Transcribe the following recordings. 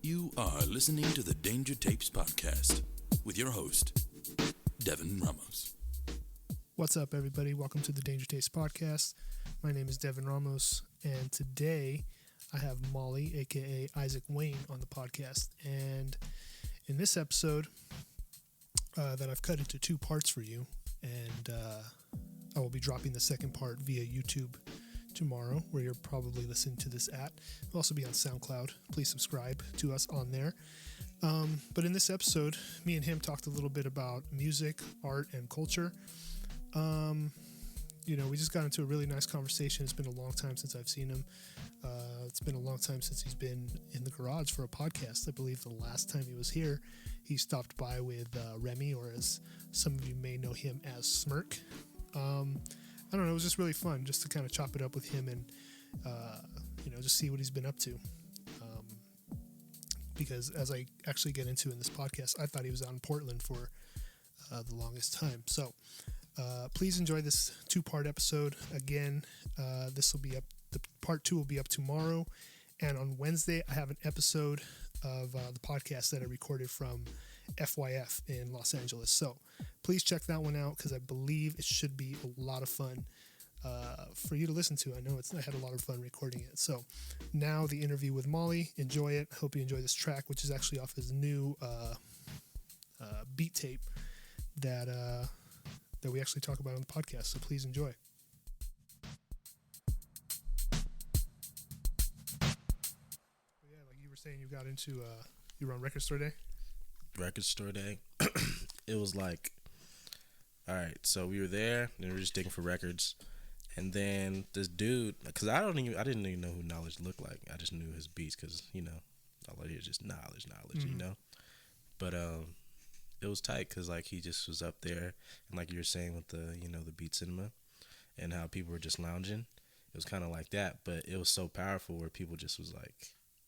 You are listening to the Danger Tapes podcast with your host, Devin Ramos. What's up, everybody? Welcome to the Danger Tapes podcast. My name is Devin Ramos, and today I have Molly, aka Isaac Wayne, on the podcast. And in this episode that I've cut into two parts for you, and I will be dropping the second part via YouTube tomorrow, where you're probably listening to this at. We'll also be on SoundCloud. Please subscribe to us on there. But in this episode, me and him talked a little bit about music, art, and culture. We just got into a really nice conversation. It's been a long time since I've seen him. It's been a long time since he's been in the garage for a podcast. I believe the last time he was here, he stopped by with Remy, or as some of you may know him as Smirk. I don't know, it was just really fun just to kind of chop it up with him and, just see what he's been up to. Because as I actually get into in this podcast, I thought he was out in Portland for the longest time. So please enjoy this two-part episode. Again, this will be up. The part 2 will be up tomorrow. And on Wednesday, I have an episode of the podcast that I recorded from FYF in Los Angeles. So please check that one out, because I believe it should be a lot of fun for you to listen to. I know I had a lot of fun recording it. So now the interview with Molly. Enjoy it. Hope you enjoy this track, which is actually off his new beat tape that we actually talk about on the podcast. So please enjoy. Yeah, like you were saying, you got into you were on Record Store Day. Record Store Day. It was like, all right, so we were there and we were just digging for records, and then this dude, because I didn't even know who Knowledge looked like. I just knew his beats, because all I hear is just knowledge, Mm-hmm. But it was tight, because like he just was up there, and like you were saying with the the beat cinema and how people were just lounging, it was kind of like that, but it was so powerful where people just was like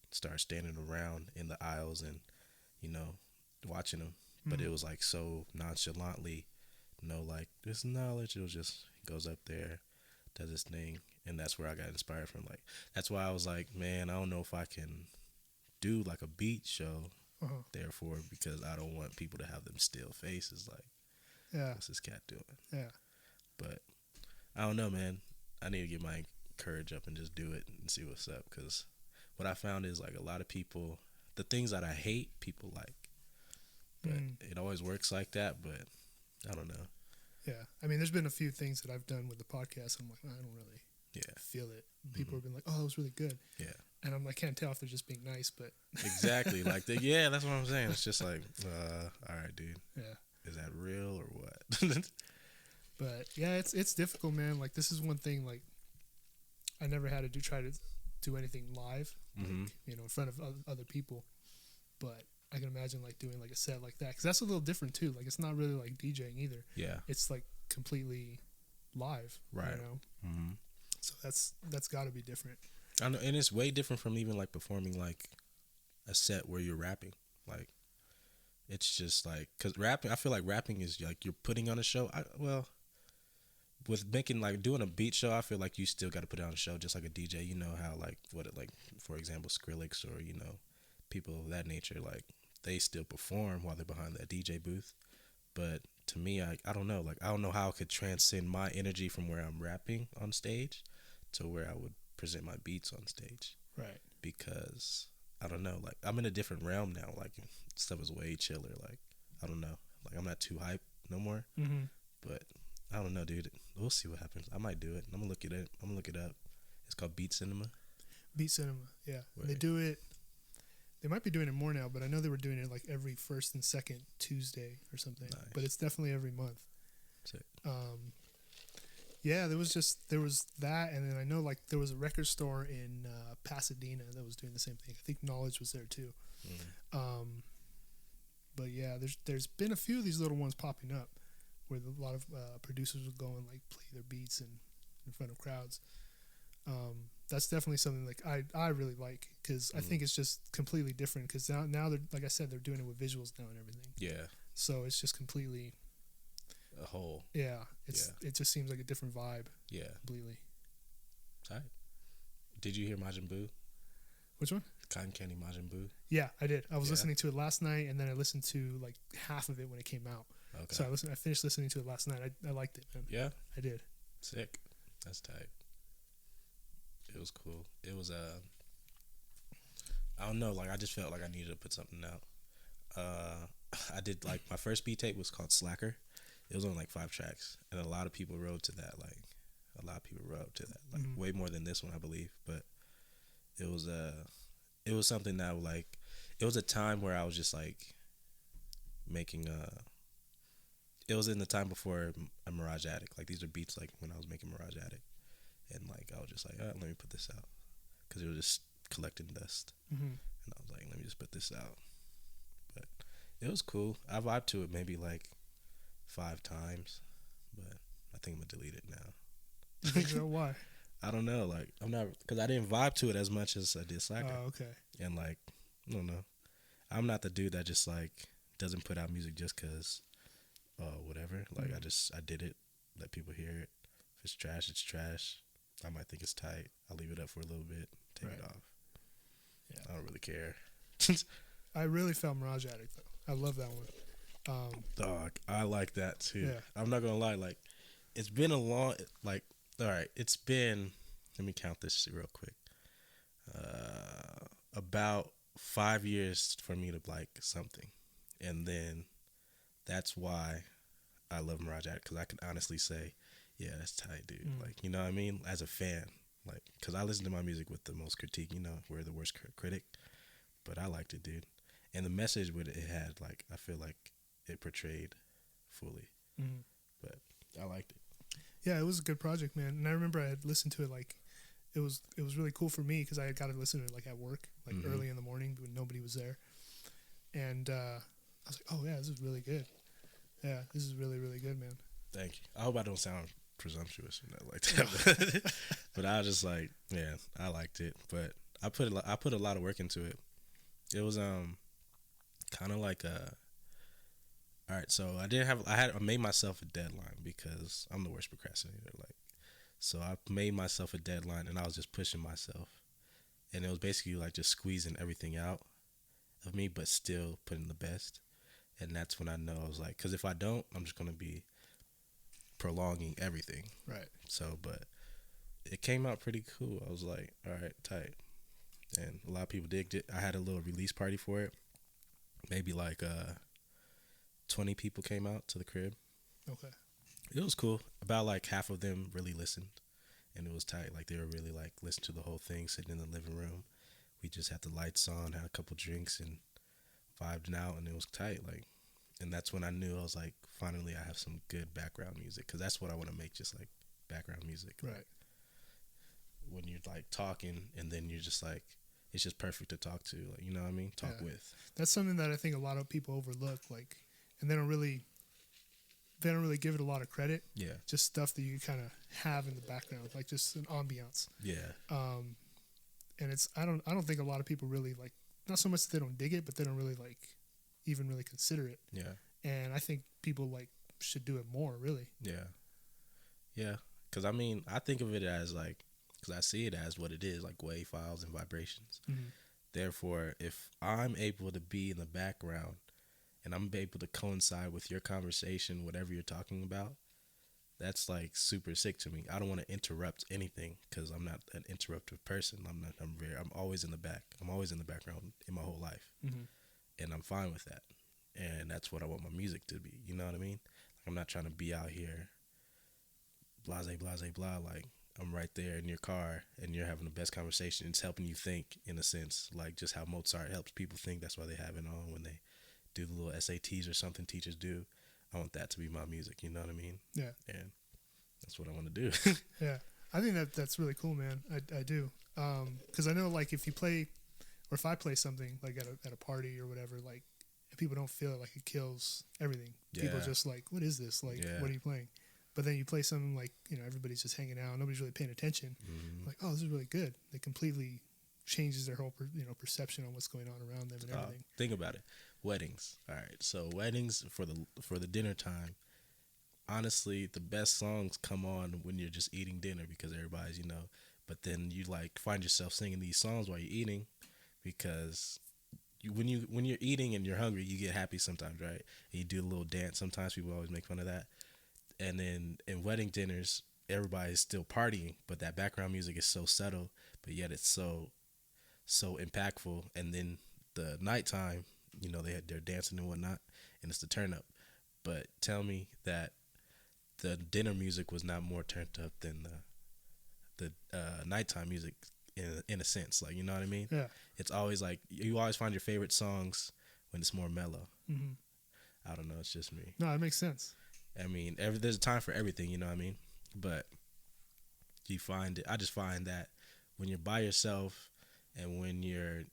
start standing around in the aisles and watching him. But it was like so nonchalantly, like this knowledge. It was just, he goes up there, does his thing, and that's where I got inspired from. Like, that's why I was like, man, I don't know if I can do like a beat show. Therefore, because I don't want people to have them still faces. Like, Yeah. what's this cat doing? Yeah. But I don't know, man. I need to get my courage up and just do it and see what's up. Because what I found is, like, a lot of people, the things that I hate, people like. But it always works like that, but I don't know. Yeah. I mean, there's been a few things that I've done with the podcast. I'm like, I don't really feel it. People have been like, oh, it was really good. Yeah. And I can't tell if they're just being nice, but. Exactly. Like, that's what I'm saying. It's just like, all right, dude. Yeah. Is that real or what? But yeah, it's difficult, man. Like, this is one thing, like, I never had to try to do anything live, like, in front of other people. But I can imagine like doing like a set like that, because that's a little different too. Like, it's not really like DJing either. Yeah. It's like completely live. Right. So that's got to be different. I know, and it's way different from even like performing like a set where you're rapping. Like, it's just like, because rapping, I feel like rapping is like you're putting on a show. With making, like, doing a beat show, I feel like you still got to put on a show just like a DJ. You know how, like, for example, Skrillex or, people of that nature, like, they still perform while they're behind that DJ booth. But to me, I don't know. Like, I don't know how I could transcend my energy from where I'm rapping on stage to where I would present my beats on stage. Right. Because, I don't know. Like, I'm in a different realm now. Like, stuff is way chiller. Like, I don't know. Like, I'm not too hyped no more. But I don't know, dude. We'll see what happens. I might do it. I'm gonna look it up. It's called Beat Cinema. Beat Cinema, yeah. Right. They do it. They might be doing it more now, but I know they were doing it like every first and second Tuesday or something. Nice. But it's definitely every month. Sick. Yeah, there was that, and then I know like there was a record store in Pasadena that was doing the same thing. I think Knowledge was there too. But yeah, there's been a few of these little ones popping up where a lot of producers will go and like play their beats in front of crowds. That's definitely something like I really like, because I think it's just completely different, because now they're, like I said, they're doing it with visuals now and everything. Yeah. So it's just completely a whole. Yeah. It just seems like a different vibe. Yeah. Completely. Tight. Did you hear Majin Buu? Which one? Cotton Candy Majin Buu. Yeah, I did. I was Yeah. listening to it last night, and then I listened to like half of it when it came out. Okay. So I finished listening to it last night. I liked it, man. Yeah. I did. Sick. That's tight. It was cool. It was I don't know, like I just felt like I needed to put something out. I did like my first beat tape was called Slacker. It was only like 5 tracks, and a lot of people rode to that. Like a lot of people rode to that, like way more than this one, I believe. But it was something that like it was a time where I was just like making it was in the time before a Mirage Addict. Like these are beats like when I was making Mirage Addict, and like I was just like, oh, let me put this out because it was just collecting dust, and I was like, let me just put this out. But it was cool. I vibed to it maybe like 5 times, but I think I'm gonna delete it now. You think so? Why? I don't know. Like I'm not because I didn't vibe to it as much as I did Slacker. Oh, okay. And like I don't know. I'm not the dude that just like doesn't put out music just cause whatever. Like I did it. Let people hear it. If it's trash, it's trash. I might think it's tight. I'll leave it up for a little bit. Take it off. Yeah, I don't really care. I really felt Mirage Addict though. I love that one. Dog, I like that too. Yeah. I'm not gonna lie. Like, it's been a long. Like, all right, it's been. Let me count this real quick. About 5 years for me to like something, and then that's why I love Mirage Addict, because I can honestly say, yeah, that's tight, dude. Like, you know what I mean? As a fan, like, because I listen to my music with the most critique. You know, we're the worst critic, but I liked it, dude. And the message it had, like, I feel like it portrayed fully. But I liked it. Yeah, it was a good project, man. And I remember I had listened to it like it was really cool for me because I had got to listen to it like at work, like early in the morning when nobody was there. And I was like, oh yeah, this is really good. Yeah, this is really, really good, man. Thank you. I hope I don't sound presumptuous or nothing like that. But I was just like, yeah, I liked it. But I put a lot of work into it. It was kind of like all right, so I made myself a deadline because I'm the worst procrastinator. Like, so I made myself a deadline and I was just pushing myself, and it was basically like just squeezing everything out of me, but still putting the best. And that's when I know I was like, because if I don't, I'm just gonna be prolonging everything. Right. So, but it came out pretty cool. I was like, all right, tight. And a lot of people digged it. I had a little release party for it. Maybe like 20 people came out to the crib. Okay. It was cool. About like half of them really listened, and it was tight. Like they were really like listening to the whole thing, sitting in the living room. We just had the lights on, had a couple drinks, and vibed out, and it was tight. Like, and that's when I knew I was like, finally, I have some good background music, because that's what I want to make, just like background music. Right. When you're like talking, and then you're just like, it's just perfect to talk to. Like, you know what I mean? Talk with. That's something that I think a lot of people overlook. Like, and they don't really give it a lot of credit. Yeah. Just stuff that you kind of have in the background, like just an ambiance. Yeah. And it's I don't think a lot of people really like, not so much that they don't dig it, but they don't really like even really consider it. Yeah. And I think people like should do it more, really. Yeah. Yeah. Because I mean, I think of it as like, because I see it as what it is, like wave files and vibrations. Therefore, if I'm able to be in the background and I'm able to coincide with your conversation, whatever you're talking about, that's like super sick to me. I don't want to interrupt anything because I'm not an interruptive person. I'm always in the back. I'm always in the background in my whole life. And I'm fine with that. And that's what I want my music to be. You know what I mean? Like, I'm not trying to be out here blase, blase, blah. Like, I'm right there in your car and you're having the best conversation. It's helping you think, in a sense, like just how Mozart helps people think. That's why they have it on when they do the little SATs or something teachers do. I want that to be my music, you know what I mean? Yeah. And that's what I want to do. Yeah. I think that's really cool, man. I do. Because I know, like, if you play, or if I play something, like, at a party or whatever, like, if people don't feel it, like, it kills everything. Yeah. People just like, what is this? Like, what are you playing? But then you play something like, you know, everybody's just hanging out, nobody's really paying attention. Like, oh, this is really good. It completely changes their whole, perception on what's going on around them and everything. Think about it. Weddings. All right. So weddings for the dinner time. Honestly, the best songs come on when you're just eating dinner because everybody's, but then you like find yourself singing these songs while you're eating, because when you're eating and you're hungry, you get happy sometimes, right? And you do a little dance. Sometimes people always make fun of that. And then in wedding dinners, everybody's still partying, but that background music is so subtle, but yet it's so impactful. And then the nighttime, they're dancing and whatnot, and it's the turn up. But tell me that the dinner music was not more turned up than the nighttime music in a sense, like, you know what I mean? Yeah. It's always like you always find your favorite songs when it's more mellow. Mm-hmm. I don't know, it's just me. No, it makes sense. I mean, there's a time for everything, you know what I mean? But I just find that when you're by yourself and when you're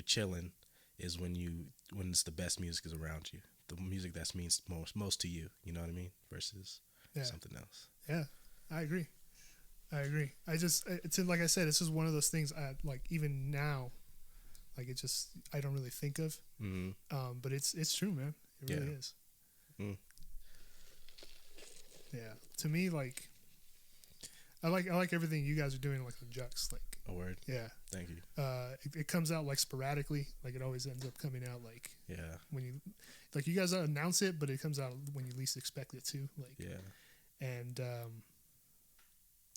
chilling is when it's the best music is around you. The music that means most to you, you know what I mean? Versus something else. Yeah, I agree. It's like I said, it's just one of those things. I like even now, like I don't really think of. Mm-hmm. But it's true, man. It really is. Mm. Yeah. To me, like, I like everything you guys are doing, like on Jux, like. A word. Yeah. Thank you. It comes out like sporadically, like it always ends up coming out like. Yeah. When you guys announce it, but it comes out when you least expect it to, like. Yeah. And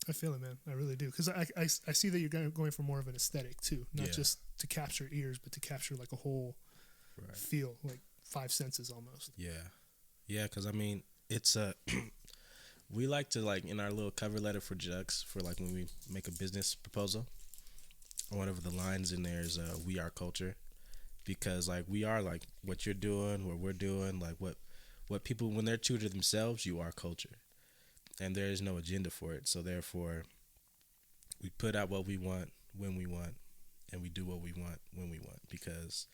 I feel it, man. I really do, because I see that you're going for more of an aesthetic too, not just to capture ears, but to capture like a whole feel, like 5 senses almost. Yeah, because I mean, it's we like to, like, in our little cover letter for Jux, for like when we make a business proposal, one of the lines in there is "We are culture," because like we are like what you're doing, what we're doing, like what people, when they're true to themselves, you are culture. And there is no agenda for it. So therefore, we put out what we want when we want, and we do what we want when we want, because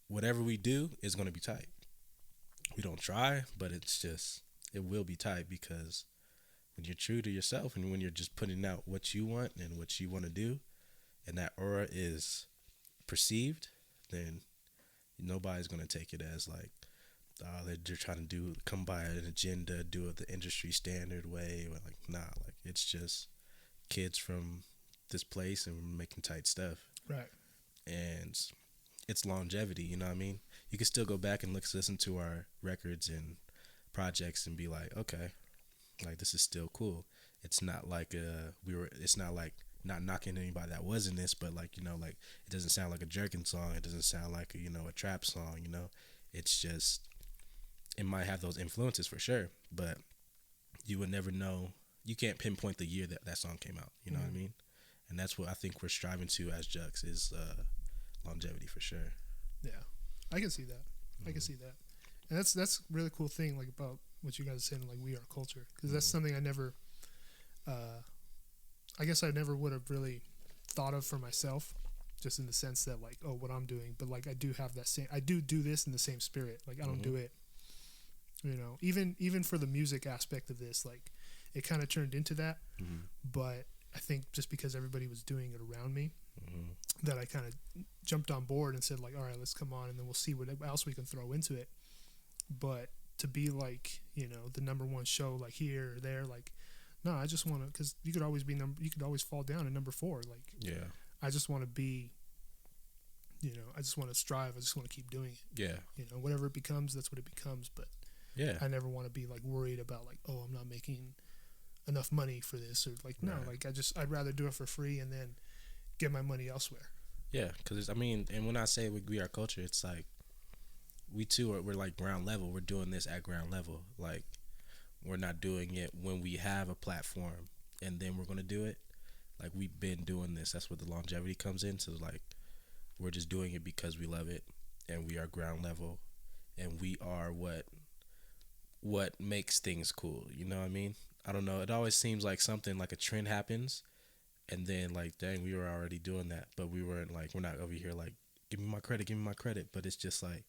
whatever we do is going to be tight. We don't try, but it will be tight, because when you're true to yourself and when you're just putting out what you want and what you want to do, and that aura is perceived, then nobody's going to take it as like, they're trying to come by an agenda, do it the industry standard way. Or like, nah, like it's just kids from this place and we're making tight stuff. Right. And it's longevity, you know what I mean? You can still go back and listen to our records and projects and be like, okay, like this is still cool. It's not like it's not like not knocking anybody that was in this, but like, like it doesn't sound like a jerking song. It doesn't sound like a trap song, It's just, it might have those influences for sure, but you would never know. You can't pinpoint the year that song came out. You know what I mean? And that's what I think we're striving to as Jux is longevity for sure. Yeah, I can see that. I can see that, and that's a really cool thing, like about what you guys are saying, like we are culture, because that's something I never. I guess I never would have really thought of for myself, just in the sense that like, oh, what I'm doing, but like I do have that same. I do this in the same spirit. Like I don't do it. Even for the music aspect of this, like it kind of turned into that. But I think just because everybody was doing it around me, that I kind of jumped on board and said like, all right, let's come on, and then we'll see what else we can throw into it. But to be like, the number one show like here or there, like, no, I just want to, because you could always fall down at number 4. Like, yeah, I just want to be, I just want to strive. I just want to keep doing it. Yeah. Whatever it becomes, that's what it becomes. But yeah, I never want to be like worried about like, oh, I'm not making enough money for this, or like, no, like I'd rather do it for free and then get my money elsewhere. Yeah, because and when I say we are culture, it's like we too we're like ground level. We're doing this at ground level. Like we're not doing it when we have a platform and then we're gonna do it. Like we've been doing this. That's where the longevity comes in. So like we're just doing it because we love it, and we are ground level, and we are what makes things cool. You know what I mean? I don't know. It always seems like something like a trend happens, and then like, dang, we were already doing that, but we weren't like, we're not over here like, give me my credit. But it's just like,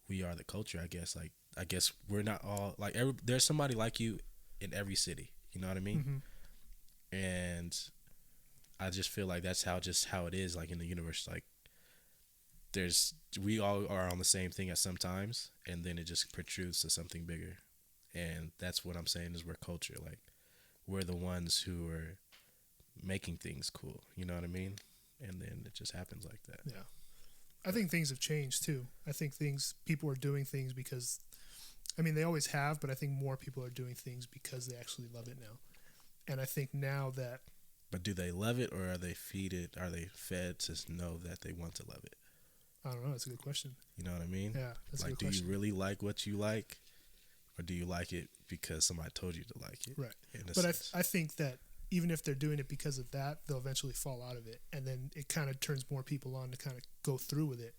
we are the culture, I guess. Like, I guess we're not all like there's somebody like you in every city. You know what I mean? And I just feel like that's how it is, like in the universe. Like we all are on the same thing at some times, and then it just protrudes to something bigger. And that's what I'm saying is we're culture. Like we're the ones who are making things cool. You know what I mean? and then it just happens like that. Yeah. I think things have changed too. I think people are doing things because, I mean, they always have, but I think more people are doing things because they actually love it now. And I think now that. But do they love it, or are they fed to know that they want to love it? I don't know. That's a good question. You know what I mean? Yeah, that's like, a good question. Do you really like what you like, or do you like it because somebody told you to like it? Right. But I think that even if they're doing it because of that, they'll eventually fall out of it. And then it kind of turns more people on to kind of go through with it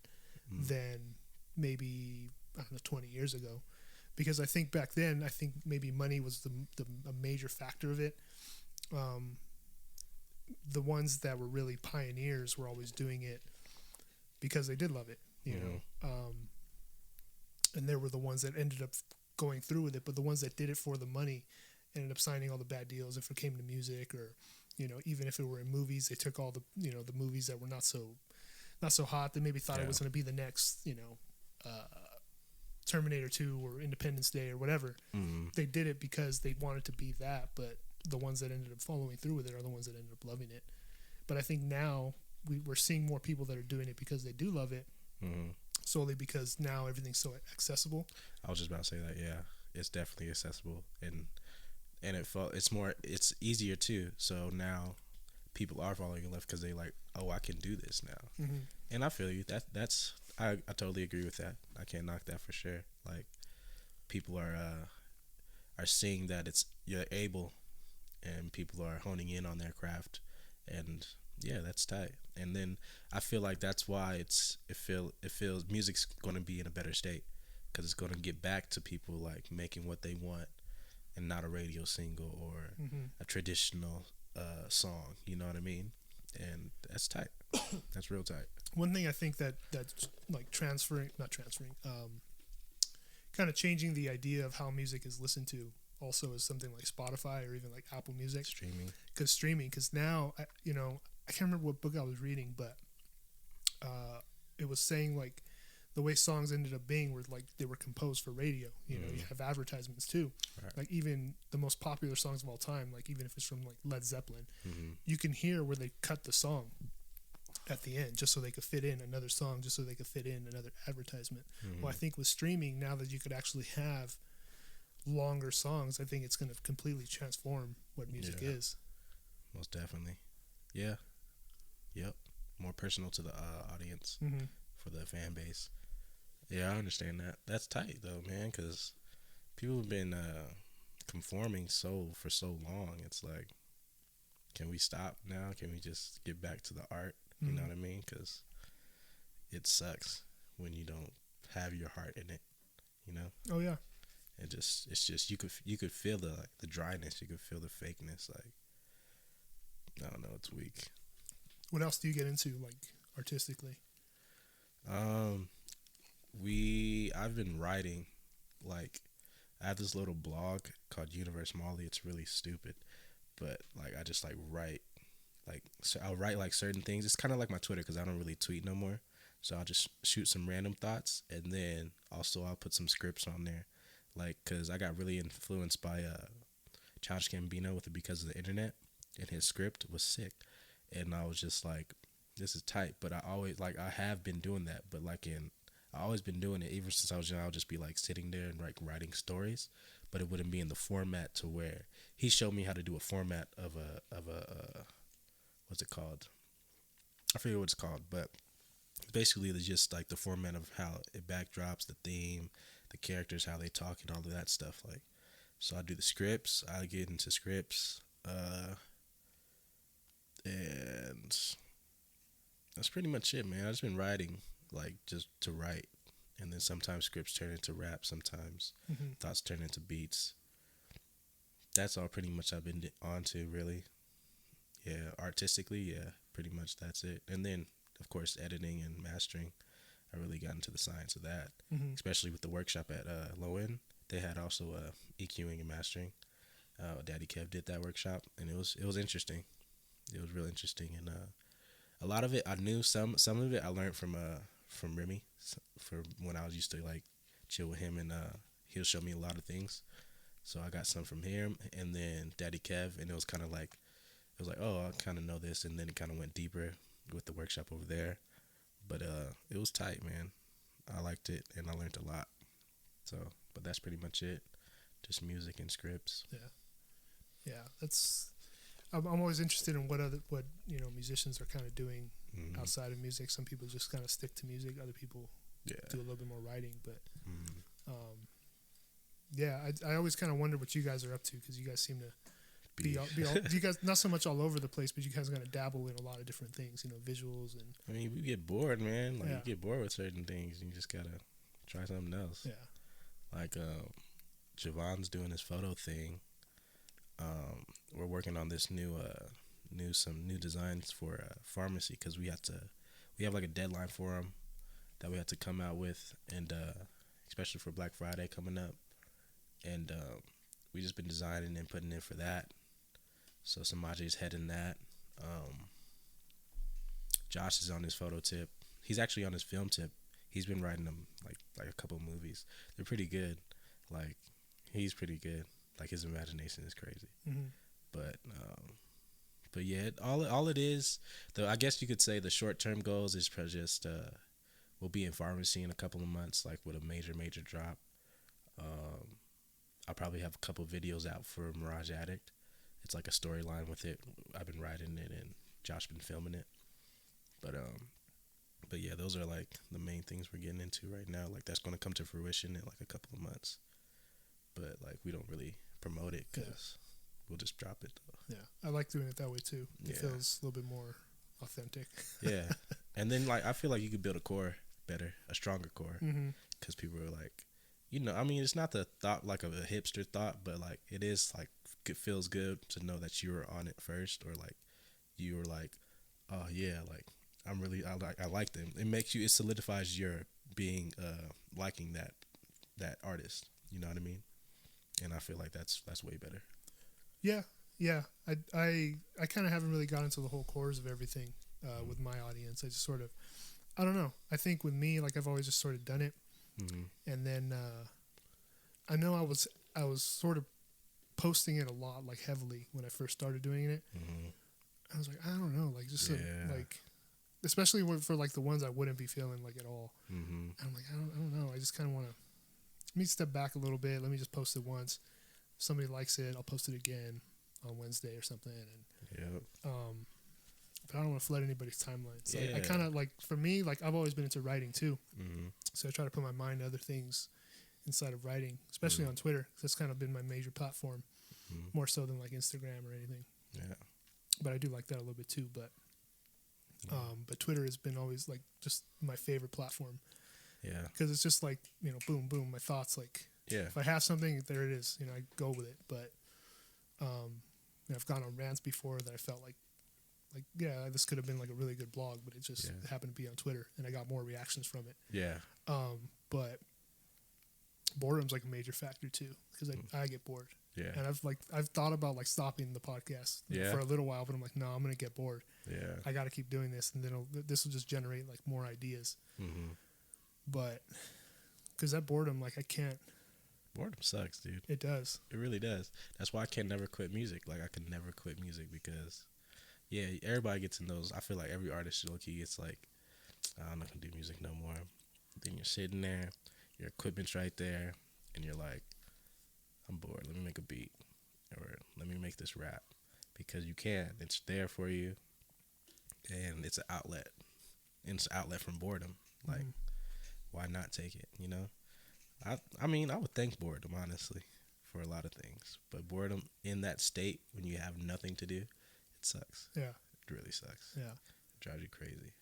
than maybe, I don't know, 20 years ago. Because I think back then, I think maybe money was a major factor of it. The ones that were really pioneers were always doing it because they did love it, you know. And there were the ones that ended up going through with it, but the ones that did it for the money ended up signing all the bad deals if it came to music, or, you know, even if it were in movies, they took all the, you know, the movies that were not so hot. They maybe thought it was going to be the next, you know, Terminator 2 or Independence Day or whatever. They did it because they wanted to be that, but the ones that ended up following through with it are the ones that ended up loving it. But I think now we're seeing more people that are doing it because they do love it, solely because now everything's so accessible. I was just about to say that. Yeah, it's definitely accessible, and it's easier too. So now people are falling in love because they like, oh, I can do this now. And I feel you. I totally agree with that. I can't knock that for sure. Like, people are seeing that you're able, and people are honing in on their craft, and yeah, that's tight. And then I feel like that's why it feels music's going to be in a better state, because it's going to get back to people like making what they want, and not a radio single or a traditional song. You know what I mean? And that's tight. That's real tight. One thing I think that's like kind of changing the idea of how music is listened to also is something like Spotify or even like Apple Music. Because now, you know, I can't remember what book I was reading, but it was saying like the way songs ended up being were like they were composed for radio. You know, you have advertisements too. Right. Like even the most popular songs of all time, like even if it's from like Led Zeppelin, you can hear where they cut the song at the end just so they could fit in another song, just so they could fit in another advertisement. Well, I think with streaming now that you could actually have longer songs, I think it's going to completely transform what music is. Most definitely. Yeah. Yep. More personal to the audience, for the fan base. Yeah, I understand that. That's tight though, man, because people have been conforming for so long. It's like, can we stop now? Can we just get back to the art? You know what I mean? Because it sucks when you don't have your heart in it. You know? Oh yeah. It's just you could feel the dryness. You could feel the fakeness. Like, I don't know. It's weak. What else do you get into, like, artistically? I've been writing. Like, I have this little blog called Universe Molly. It's really stupid, but like I just like write. Like, so I'll write like certain things. It's kind of like my Twitter, because I don't really tweet no more. So I'll just shoot some random thoughts, and then also I'll put some scripts on there. Like, because I got really influenced by Childish Gambino with it because of the internet, and his script was sick. And I was just like, this is tight. But I have been doing that. But I always been doing it ever since I was young. I'll just be like sitting there and like writing stories, but it wouldn't be in the format to where he showed me how to do a format of a what's it called? I forget what it's called, but basically it's just like the format of how it backdrops, the theme, the characters, how they talk, and all of that stuff. Like, so I do the scripts. I get into scripts, and that's pretty much it, man. I've just been writing, like, just to write, and then sometimes scripts turn into rap. Sometimes thoughts turn into beats. That's all pretty much I've been on to, really. Yeah, artistically, yeah, pretty much that's it. And then, of course, editing and mastering. I really got into the science of that, especially with the workshop at Low End. They had also EQing and mastering. Daddy Kev did that workshop, and it was interesting. It was real interesting, and a lot of it I knew. Some of it I learned from Remy, for when I was used to like chill with him, and he'll show me a lot of things. So I got some from him, and then Daddy Kev, and it was kind of like, oh, I kind of know this, and then it kind of went deeper with the workshop over there. But it was tight, man. I liked it, and I learned a lot. So, but that's pretty much it. Just music and scripts. Yeah. That's. I'm always interested in what musicians are kind of doing outside of music. Some people just kind of stick to music. Other people do a little bit more writing. But I always kind of wonder what you guys are up to, because you guys seem to be all, you guys not so much all over the place, but you guys kind of dabble in a lot of different things, visuals and. I mean, we get bored, man. Like you get bored with certain things, and you just gotta try something else. Yeah. Like Javon's doing his photo thing. We're working on this some new designs for pharmacy, because we have like a deadline for them that we have to come out with, and especially for Black Friday coming up, and we just been designing and putting in for that. So Samaji's heading that. Josh is on his photo tip. He's actually on his film tip. He's been writing them like a couple movies. They're pretty good. Like he's pretty good. Like his imagination is crazy. Mm-hmm. But yeah, all it is, though, I guess you could say the short term goals is just we'll be in pharmacy in a couple of months, like with a major drop. I'll probably have a couple videos out for Mirage Addict. It's like a storyline with it. I've been writing it and Josh been filming it. But yeah, those are like the main things we're getting into right now. Like that's going to come to fruition in like a couple of months. But like we don't really promote it because we'll just drop it though. Yeah, I like doing it that way too. It feels a little bit more authentic. Yeah, and then like I feel like you could build a core better, a stronger core, because people are like, I mean, it's not the thought like of a hipster thought, but like it is like it feels good to know that you were on it first, or like you were like, oh yeah, like I like them. It solidifies your being liking that artist. You know what I mean? And I feel like that's way better. Yeah. I kind of haven't really got into the whole cores of everything with my audience. I just sort of, I don't know. I think with me, like I've always just sort of done it, and then I know I was sort of posting it a lot, like heavily when I first started doing it. I was like, I don't know, like just like, especially for like the ones I wouldn't be feeling like at all. And I'm like, I don't know. I just kind of want to. Let me step back a little bit. Let me just post it once. If somebody likes it, I'll post it again on Wednesday or something. And but I don't want to flood anybody's timeline. So I kind of like, for me, like I've always been into writing too. So I try to put my mind to other things inside of writing, especially on Twitter. That's kind of been my major platform, more so than like Instagram or anything. Yeah. But I do like that a little bit too. But Twitter has been always like just my favorite platform. Yeah, because it's just like boom, boom. My thoughts, like if I have something, there it is. I go with it. But I've gone on rants before that I felt like this could have been like a really good blog, but it just happened to be on Twitter, and I got more reactions from it. Yeah. But boredom's like a major factor too, because I get bored. Yeah. And I've thought about like stopping the podcast for a little while, but I'm like, no, I'm gonna get bored. Yeah. I got to keep doing this, and then this will just generate like more ideas. But because that boredom, like I can't. Boredom sucks, dude. It does. It really does. That's why I can never quit music. Like I can never quit music because, everybody gets in those. I feel like every artist low-key gets like, I'm not gonna do music no more. Then you're sitting there, your equipment's right there, and you're like, I'm bored. Let me make a beat, or let me make this rap, because you can. It's there for you, and it's an outlet. And it's an outlet from boredom. Like. Why not take it, I mean, I would thank boredom, honestly, for a lot of things. But boredom in that state, when you have nothing to do, it sucks. Yeah. It really sucks. Yeah. It drives you crazy.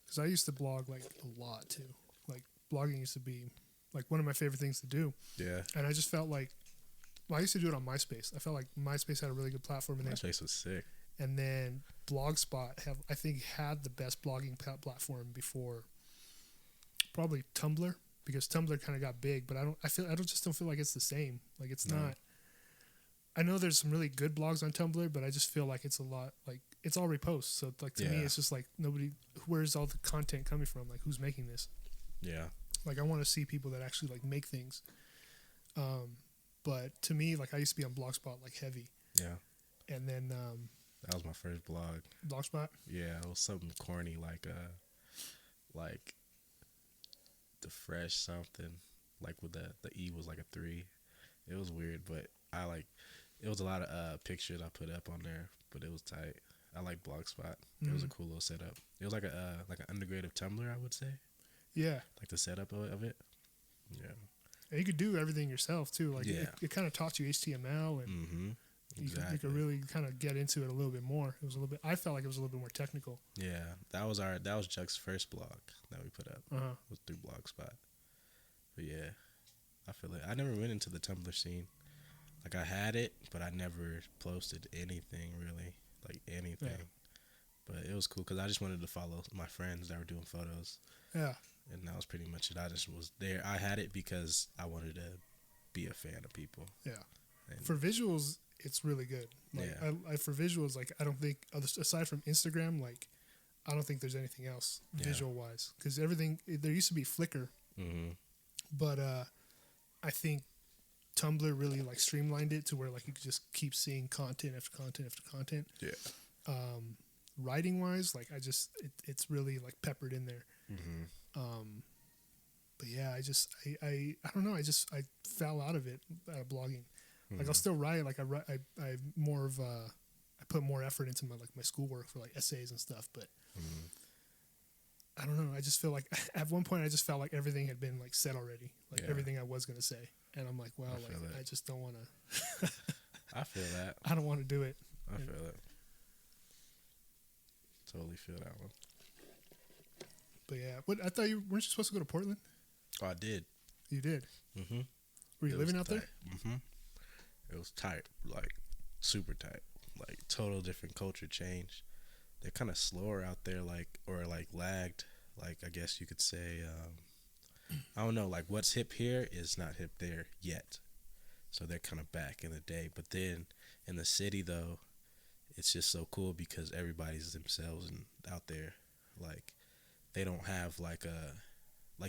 Because I used to blog, like, a lot, too. Like, blogging used to be, like, one of my favorite things to do. Yeah. And I just felt like, I used to do it on MySpace. I felt like MySpace had a really good platform. And MySpace was sick. And then Blogspot, I think, had the best blogging platform before probably Tumblr, because Tumblr kind of got big, but I just don't feel like it's the same. Like it's not. I know there's some really good blogs on Tumblr, but I just feel like it's a lot, like it's all reposts. So like to me, it's just like where's all the content coming from? Like who's making this? Yeah. Like I want to see people that actually like make things. But to me, like I used to be on Blogspot like heavy. Yeah. And then That was my first blog. Blogspot. Yeah, it was something corny like the fresh something, like with the E was like a 3. It was weird, but I like. It was a lot of pictures I put up on there, but it was tight. I like Blogspot. It was a cool little setup. It was like an undergrad of Tumblr, I would say. Yeah. Like the setup of it. Yeah. And you could do everything yourself too. Like it kind of taught you HTML and Exactly. you could really kind of get into it a little bit more. It was a little bit. I felt like it was a little bit more technical. Yeah, that was Chuck's first blog that we put up. Was through Blogspot. But yeah, I feel like I never went into the Tumblr scene. Like I had it, but I never posted anything really, like anything. Yeah. But it was cool because I just wanted to follow my friends that were doing photos. Yeah. And that was pretty much it. I just was there. I had it because I wanted to be a fan of people. Yeah. And for visuals, it's really good. Like, yeah. For visuals, like I don't think aside from Instagram, like I don't think there's anything else visual wise because everything there used to be Flickr, but I think Tumblr really like streamlined it to where like you could just keep seeing content after content after content. Yeah. Writing wise, like it's really like peppered in there. But yeah, I don't know. I fell out of it blogging. Like I'll still write. Like I more of I put more effort into my schoolwork for like essays and stuff. But I don't know. I just feel like at one point I just felt like everything had been like said already. Like everything I was gonna say, and I'm like, wow, I just don't want to. I feel that. I don't want to do it. I feel it. Totally feel that one. But yeah, I thought weren't you supposed to go to Portland? Oh, I did. You did. Were you living out there? It was tight, like super tight, like total different culture change. They're kind of slower out there, like or like lagged, like I guess you could say. I don't know, like what's hip here is not hip there yet, so they're kind of back in the day. But then in the city though, it's just so cool because everybody's themselves and out there, like they don't have like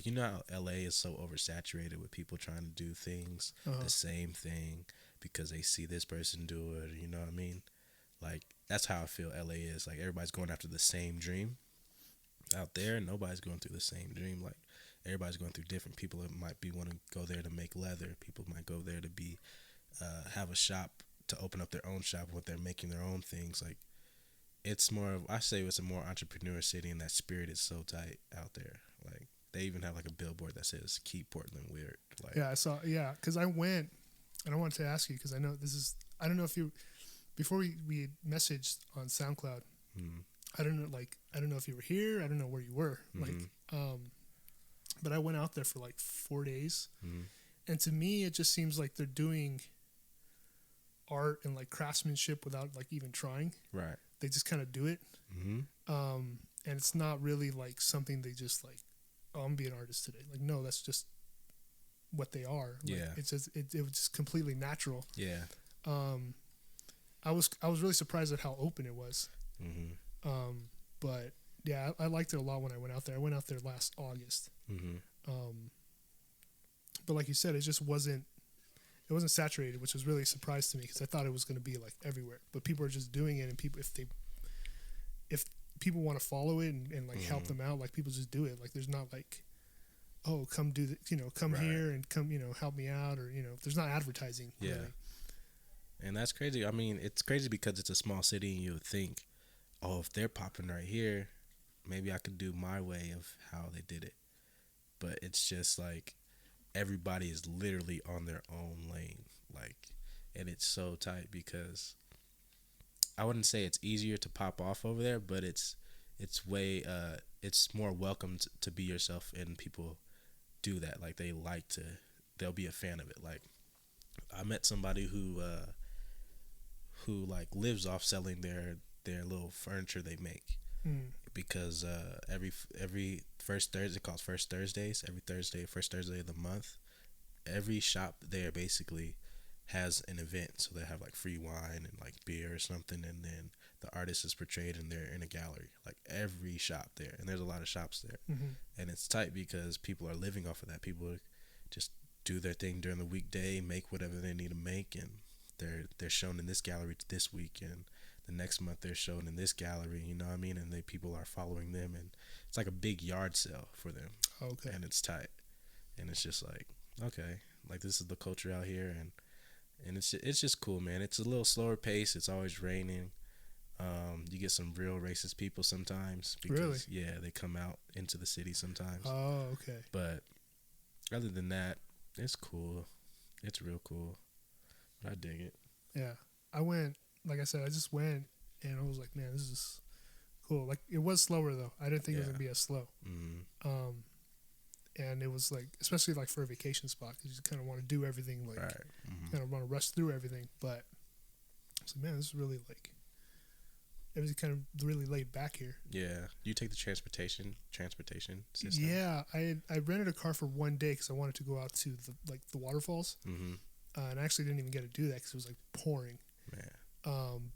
you know how LA is so oversaturated with people trying to do things the same thing because they see this person do it, you know what I mean? Like that's how I feel LA is. Like everybody's going after the same dream. Out there, nobody's going through the same dream. Like everybody's going through different. People might be want to go there to make leather. People might go there to be have a shop, to open up their own shop where they're making their own things. Like it's more of, I say it's a more entrepreneur city, and that spirit is so tight out there. Like they even have like a billboard that says "Keep Portland Weird." Like yeah, I saw. Yeah, because I went, and I wanted to ask you because I know this is. I don't know if you before we messaged on SoundCloud. I don't know if you were here. I don't know where you were. But I went out there for like 4 days, and to me, it just seems like they're doing art and like craftsmanship without like even trying. Right. They just kind of do it. And it's not really like something they just like, oh, I'm being an artist today. Like, no, that's just what they are. Like, yeah. It's just, it was just completely natural. Yeah. I was really surprised at how open it was. But yeah, I liked it a lot when I went out there. I went out there last August. But like you said, it just wasn't saturated, which was really a surprise to me because I thought it was going to be like everywhere. But people are just doing it, and people, if people want to follow it and like help them out, like people just do it. Like there's not like, oh, come do the, come right here and come, help me out, or there's not advertising. Yeah. Really. And that's crazy. I mean, it's crazy because it's a small city, and you would think, oh, if they're popping right here, maybe I could do my way of how they did it. But it's just like everybody is literally on their own lane, like, and it's so tight because I wouldn't say it's easier to pop off over there, but it's way it's more welcome to be yourself, and people do that. Like they'll be a fan of it. Like I met somebody who like lives off selling their little furniture they make. Because every first Thursday, it calls First Thursdays, every Thursday, first Thursday of the month, every shop there basically has an event. So they have like free wine and like beer or something, and then the artist is portrayed and they're in a gallery. Like every shop there, and there's a lot of shops there, and it's tight because people are living off of that. People just do their thing during the weekday, make whatever they need to make, and they're shown in this gallery this week, and the next month they're shown in this gallery, you know what I mean? And people are following them, and it's like a big yard sale for them. Okay. And it's tight. And it's just like, okay, like this is the culture out here, and it's just cool, man. It's a little slower pace. It's always raining. You get some real racist people sometimes because really? Yeah, they come out into the city sometimes. Oh, okay. But other than that, it's cool. It's real cool. But I dig it. Yeah. I went, like I said, I just went and I was like, man, this is cool. Like it was slower though. I didn't think it was gonna be as slow. Mm-hmm. And it was like, especially like for a vacation spot, because you kind of want to do everything, like right. Mm-hmm. kind of want to rush through everything. But I was like, man, this is really like, everything's kind of really laid back here. Yeah. Do you take the transportation system? Yeah, I rented a car for one day because I wanted to go out to the waterfalls. Mm-hmm. And I actually didn't even get to do that because it was like pouring. Man.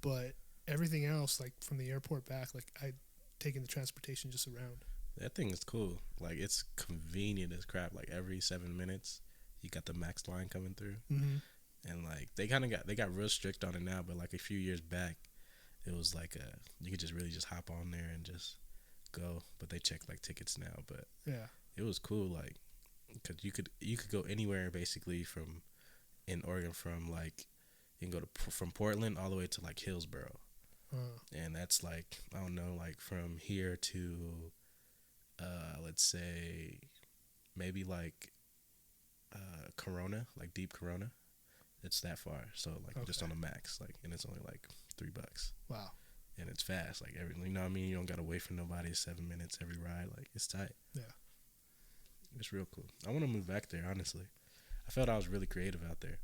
But everything else, like from the airport back, like I'd taken the transportation just around. That thing is cool. Like it's convenient as crap. Like every 7 minutes, you got the Max line coming through, and like they got real strict on it now. But like a few years back, it was like you could just really just hop on there and just go. But they check like tickets now. But yeah, it was cool. Like, cause you could go anywhere basically in Oregon from like you can go from Portland all the way to like Hillsboro, and that's like I don't know, like from here to let's say maybe like Corona, like deep Corona. It's that far. So like just on the Max, like, and it's only like $3. Wow. And it's fast. Like you know what I mean? You don't gotta wait for nobody 7 minutes every ride. Like it's tight. Yeah. It's real cool. I wanna move back there, honestly. I felt I was really creative out there.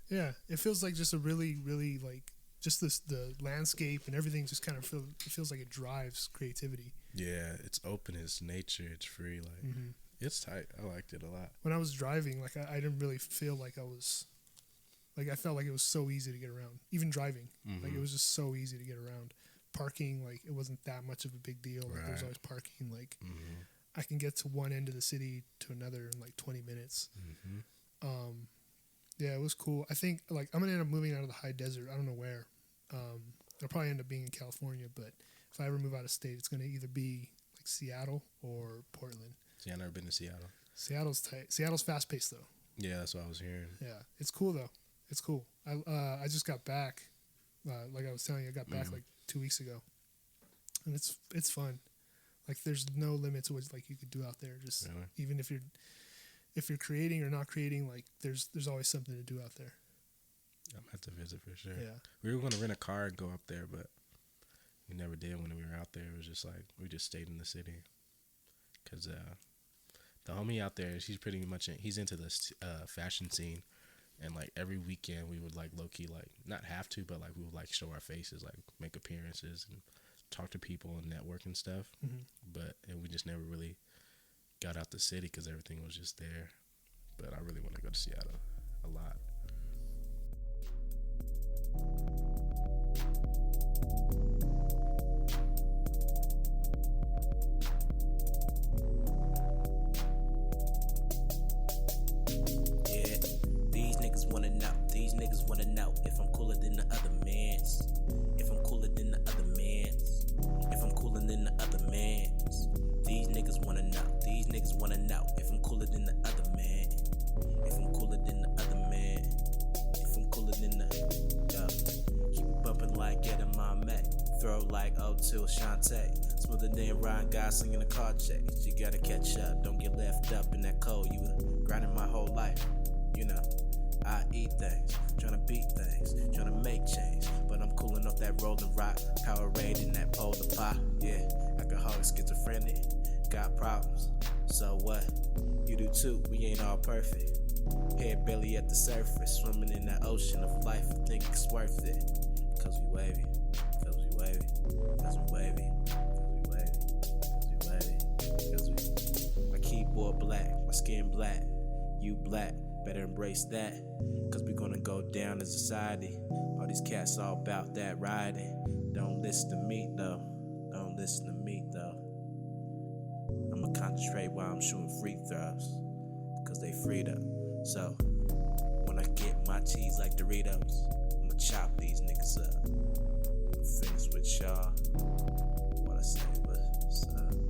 Yeah. It feels like just a really, really like just the landscape and everything just kind of feels like it drives creativity. Yeah, it's open, it's nature, it's free, like it's tight. I liked it a lot. When I was driving, like I didn't really feel like I was like I felt like it was so easy to get around. Even driving. Like it was just so easy to get around. Parking, like it wasn't that much of a big deal. Like there was always parking. Like I can get to one end of the city to another in like 20 minutes. Yeah, it was cool. I think like I'm gonna end up moving out of the high desert. I don't know where. I'll probably end up being in California, but if I ever move out of state, it's gonna either be like Seattle or Portland. See, I've never been to Seattle. Seattle's tight. Seattle's fast paced though. Yeah, that's what I was hearing. Yeah, it's cool though. It's cool. I just got back. Like I was telling you, I got back like 2 weeks ago, and it's fun. Like there's no limit to what like you could do out there. Just really? Even if you're creating or not creating, like there's always something to do out there. I'm gonna have to visit for sure. Yeah. We were gonna rent a car and go up there, but we never did when we were out there. It was just like we just stayed in the city. Cause the homie out there, he's into this fashion scene, and like every weekend we would like low key like not have to, but like we would like show our faces, like make appearances and talk to people and network and stuff. And we just never really got out the city because everything was just there. But I really want to go to Seattle a lot. Yeah, these niggas wanna know if I'm cooler than the other mans. If I'm cooler than the other mans. If I'm cooler than the other mans. These niggas wanna know if I'm cooler than the other man. If I'm cooler than the other man. If I'm cooler than the keep it bumping like get in my Mac. Throw like O2 Shantae. Smoother than Ryan Gosling in a car chase. You gotta catch up, don't get left up in that cold. You were grinding my whole life, you know. I eat things, tryna beat things, tryna make change. But I'm cooling off that rolling rock, Powerade in that polar pop. Yeah, alcoholic, schizophrenic, got problems. So what? You do too, we ain't all perfect. Head barely at the surface, swimming in that ocean of life. I think it's worth it. Cause we wavy, cause we wavy, cause we wavy, cause we wavy, cause we wavy, cause we. My keyboard black, my skin black, you black. Better embrace that, cause we gonna go down as a society. All these cats all about that riding. Don't listen to me though, don't listen to me though. I'ma concentrate while I'm shooting free throws, cause they freed up. So, when I get my cheese like Doritos, I'ma chop these niggas up. finished with y'all. What I say, but